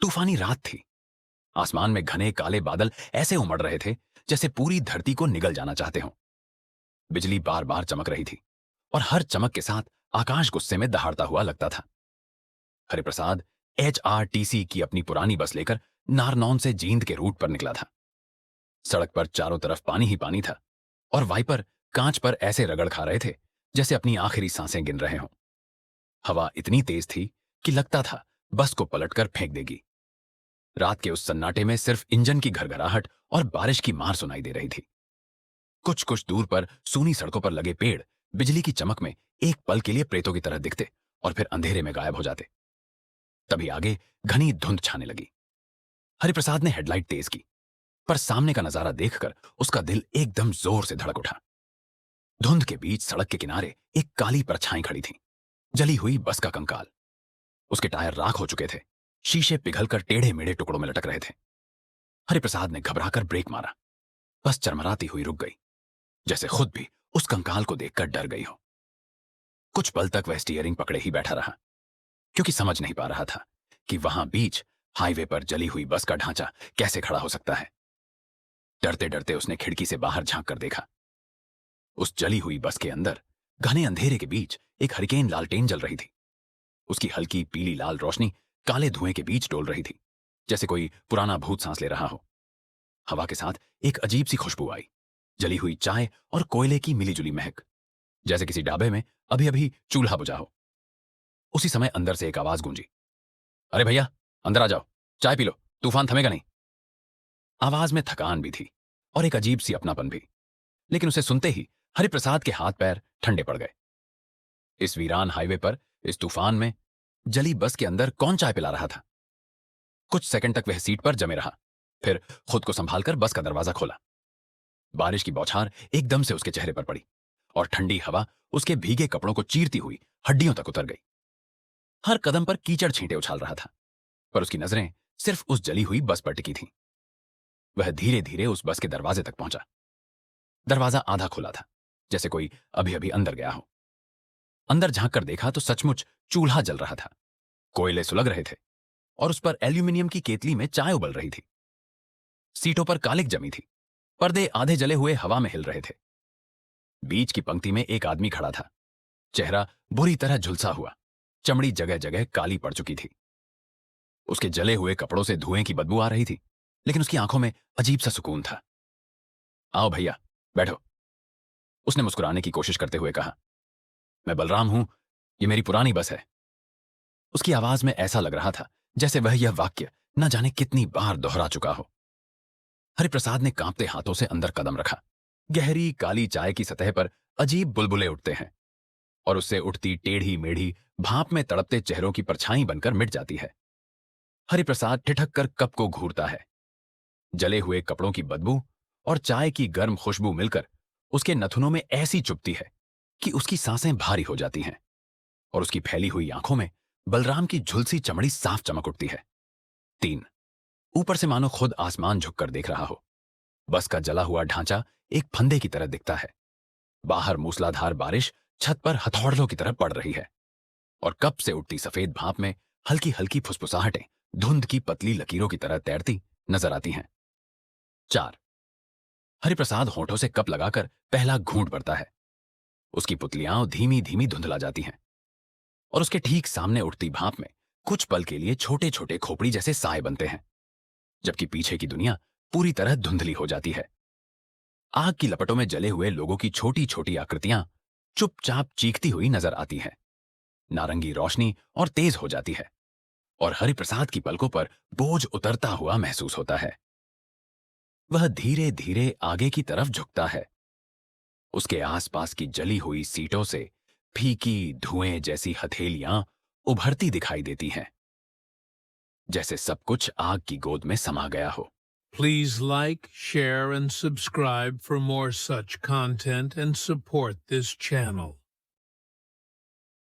तूफानी रात थी। आसमान में घने काले बादल ऐसे उमड़ रहे थे जैसे पूरी धरती को निगल जाना चाहते हों। बिजली बार बार चमक रही थी और हर चमक के साथ आकाश गुस्से में दहाड़ता हुआ लगता था। हरिप्रसाद HRTC की अपनी पुरानी बस लेकर नारनौन से जींद के रूट पर निकला था। सड़क पर चारों तरफ पानी ही पानी था और वाइपर कांच पर ऐसे रगड़ खा रहे थे जैसे अपनी आखिरी सांसें गिन रहे हों। हवा इतनी तेज थी कि लगता था बस को पलटकर फेंक देगी। रात के उस सन्नाटे में सिर्फ इंजन की घरघराहट और बारिश की मार सुनाई दे रही थी। कुछ कुछ दूर पर सूनी सड़कों पर लगे पेड़ बिजली की चमक में एक पल के लिए प्रेतों की तरह दिखते और फिर अंधेरे में गायब हो जाते। तभी आगे घनी धुंध छाने लगी। हरिप्रसाद ने हेडलाइट तेज की, पर सामने का नजारा देखकर उसका दिल एकदम जोर से धड़क उठा। धुंध के बीच सड़क के किनारे एक काली परछाई खड़ी थी, जली हुई बस का कंकाल। उसके टायर राख हो चुके थे, शीशे पिघलकर टेढ़े मेढ़े टुकड़ों में लटक रहे थे। हरिप्रसाद ने घबराकर ब्रेक मारा। बस चरमराती हुई रुक गई, जैसे खुद भी उस कंकाल को देखकर डर गई हो। कुछ पल तक वह स्टीयरिंग पकड़े ही बैठा रहा, क्योंकि समझ नहीं पा रहा था कि वहां बीच हाईवे पर जली हुई बस का ढांचा कैसे खड़ा हो सकता है। डरते डरते उसने खिड़की से बाहर झांक कर देखा। उस जली हुई बस के अंदर घने अंधेरे के बीच एक हरिकेन लालटेन जल रही थी। उसकी हल्की पीली लाल रोशनी काले धुएं के बीच डोल रही थी, जैसे कोई पुराना भूत सांस ले रहा हो। हवा के साथ एक अजीब सी खुशबू आई, जली हुई चाय और कोयले की मिलीजुली महक, जैसे किसी ढाबे में अभी अभी चूल्हा बुझा हो। उसी समय अंदर से एक आवाज गूंजी, अरे भैया अंदर आ जाओ, चाय पी लो, तूफान थमेगा नहीं। आवाज में थकान भी थी और एक अजीब सी अपनापन भी, लेकिन उसे सुनते ही हरिप्रसाद के हाथ पैर ठंडे पड़ गए। इस वीरान हाईवे पर, इस तूफान में, जली बस के अंदर कौन चाय पिला रहा था? कुछ सेकंड तक वह सीट पर जमे रहा, फिर खुद को संभालकर बस का दरवाजा खोला। बारिश की बौछार एकदम से उसके चेहरे पर पड़ी और ठंडी हवा उसके भीगे कपड़ों को चीरती हुई हड्डियों तक उतर गई। हर कदम पर कीचड़ छींटे उछाल रहा था, पर उसकी नजरें सिर्फ उस जली हुई बस पर टिकी थीं। वह धीरे धीरे उस बस के दरवाजे तक पहुंचा। दरवाजा आधा खुला था, जैसे कोई अभी अभी अंदर गया हो। अंदर झांक कर देखा तो सचमुच चूल्हा जल रहा था, कोयले सुलग रहे थे और उस पर एल्यूमिनियम की केतली में चाय उबल रही थी। सीटों पर कालिक जमी थी, पर्दे आधे जले हुए हवा में हिल रहे थे। बीच की पंक्ति में एक आदमी खड़ा था, चेहरा बुरी तरह झुलसा हुआ, चमड़ी जगह जगह काली पड़ चुकी थी। उसके जले हुए कपड़ों से धुएं की बदबू आ रही थी, लेकिन उसकी आंखों में अजीब सा सुकून था। आओ भैया बैठो, उसने मुस्कुराने की कोशिश करते हुए कहा। मैं बलराम हूं, ये मेरी पुरानी बस है। उसकी आवाज में ऐसा लग रहा था जैसे वह यह वाक्य न जाने कितनी बार दोहरा चुका हो। हरिप्रसाद ने कांपते हाथों से अंदर कदम रखा। गहरी काली चाय की सतह पर अजीब बुलबुले उठते हैं और उससे उठती टेढ़ी मेढ़ी भाप में तड़पते चेहरों की परछाई बनकर मिट जाती है। हरिप्रसाद ठिठक कर कप को घूरता है। जले हुए कपड़ों की बदबू और चाय की गर्म खुशबू मिलकर उसके नथुनों में ऐसी चुभती है कि उसकी सांसें भारी हो जाती हैं और उसकी फैली हुई आंखों में बलराम की झुलसी चमड़ी साफ चमक उठती है। 3 ऊपर से मानो खुद आसमान झुककर देख रहा हो। बस का जला हुआ ढांचा एक फंदे की तरह दिखता है। बाहर मूसलाधार बारिश छत पर हथौड़ों की तरह पड़ रही है और कप से उठती सफेद भाप में हल्की हल्की फुसफुसाहटें धुंध की पतली लकीरों की तरह तैरती नजर आती हैं। 4 हरिप्रसाद होठों से कप लगाकर पहला घूंट भरता है। उसकी पुतलियां धीमी धीमी धुंधला जाती हैं और उसके ठीक सामने उठती भाप में कुछ पल के लिए छोटे छोटे खोपड़ी जैसे साए बनते हैं, जबकि पीछे की दुनिया पूरी तरह धुंधली हो जाती है। आग की लपटों में जले हुए लोगों की छोटी छोटी आकृतियां चुपचाप चीखती हुई नजर आती हैं। नारंगी रोशनी और तेज हो जाती है और हरिप्रसाद की पलकों पर बोझ उतरता हुआ महसूस होता है। वह धीरे धीरे आगे की तरफ झुकता है। उसके आसपास की जली हुई सीटों से फीकी धुएं जैसी हथेलियां उभरती दिखाई देती हैं, जैसे सब कुछ आग की गोद में समा गया हो। Please like, share, and subscribe for more such content and support this channel.